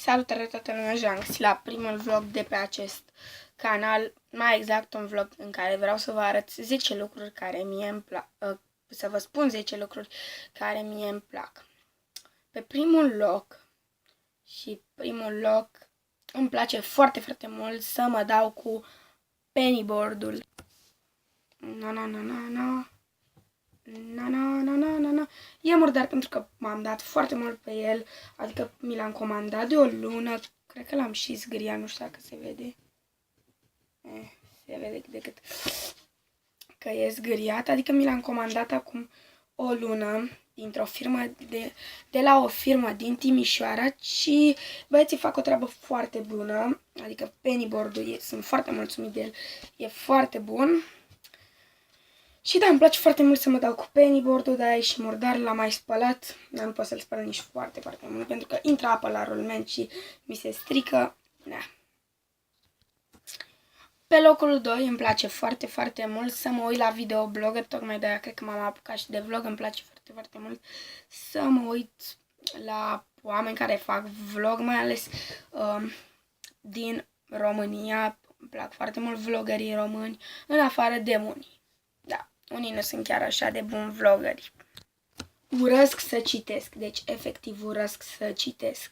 Salutare toată lumea, Janx, la primul vlog de pe acest canal, mai exact un vlog în care vreau să vă arăt 10 lucruri care mie îmi plac, să vă spun 10 lucruri care mie îmi plac. Pe primul loc îmi place foarte, foarte mult să mă dau cu pennyboard-ul. E murdar pentru că m-am dat foarte mult pe el, adică mi l-am comandat de o lună, cred că l-am și zgâriat, nu știu dacă se vede. Se vede cât de cât că e zgâriat, adică mi l-am comandat acum o lună dintr-o firmă, de la o firmă din Timișoara și băieții fac o treabă foarte bună, adică pennyboard-ul, sunt foarte mulțumit de el, e foarte bun. Și da, îmi place foarte mult să mă dau cu pennyboard-ul, dar e și murdar, l-am mai spălat, dar nu pot să-l spăl nici foarte, foarte mult, pentru că intră apă la rulment și mi se strică. Da. Pe locul 2 îmi place foarte, foarte mult să mă uit la videoblogger, tocmai de aia cred că m-am apucat și de vlog, îmi place foarte, foarte mult să mă uit la oameni care fac vlog, mai ales din România, îmi plac foarte mult vloggerii români, în afară de unii. Da, unii nu sunt chiar așa de buni vloggeri. Urăsc să citesc, deci efectiv urăsc să citesc.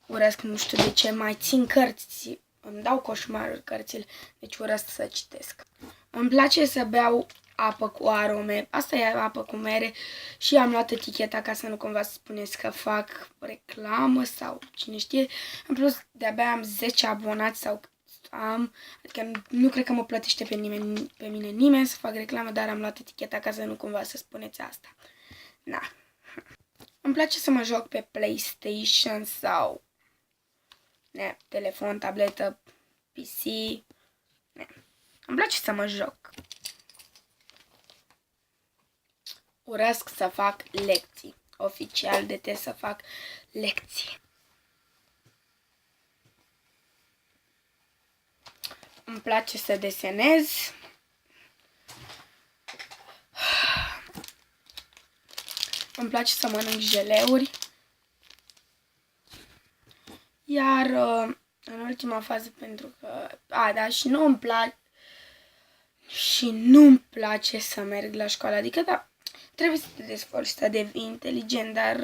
Urăsc, nu știu de ce, mai țin cărți, îmi dau coșmaruri cărțile, deci urăsc să citesc. Îmi place să beau apă cu arome, asta e apă cu mere și am luat eticheta ca să nu cumva să spuneți că fac reclamă sau cine știe. În plus, de-abia am 10 abonați sau adică nu cred că mă plătește pe mine nimeni să fac reclamă, dar am luat eticheta ca să nu cumva să spuneți asta. Na. Îmi place să mă joc pe PlayStation sau telefon, tabletă, PC. Îmi place să mă joc. Urăsc să fac lecții. Oficial detest să fac lecții. Îmi place să desenez. Îmi place să mănânc jeleuri. Iar în ultima fază, pentru că... da, și nu-mi place să merg la școală. Adică, da, trebuie să te dezvolți, să devii inteligent, dar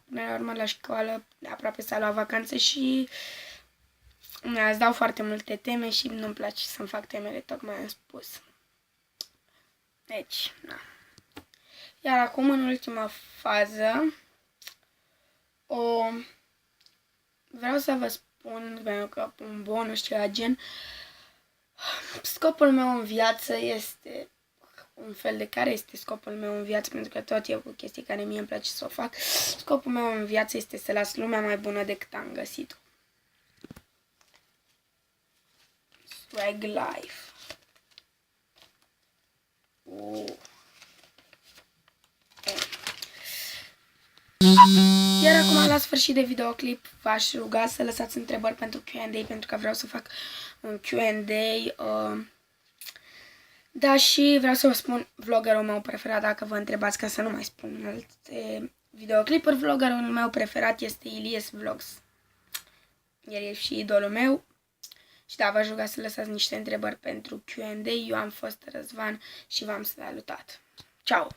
până la urmă la școală aproape s-a luat vacanță și îți dau foarte multe teme și nu-mi place să-mi fac temele, tocmai am spus. Deci, na. Iar acum, în ultima fază, vreau să vă spun, pentru că un bonus ceva gen, scopul meu în viață este un fel de care este scopul meu în viață, pentru că tot e o chestie care mie îmi place să o fac. Scopul meu în viață este să las lumea mai bună decât am găsit-o. Swag life. Iar acum, la sfârșit de videoclip, v-aș ruga să lăsați întrebări pentru Q&A, pentru că vreau să fac un Q&A. Da, și vreau să vă spun vloggerul meu preferat, dacă vă întrebați, ca să nu mai spun alte videoclipuri. Vloggerul meu preferat este Ilias Vlogs. El e și idolul meu. Și da, v-aș ruga să lăsați niște întrebări pentru Q&A. Eu am fost Răzvan și v-am salutat. Ciao!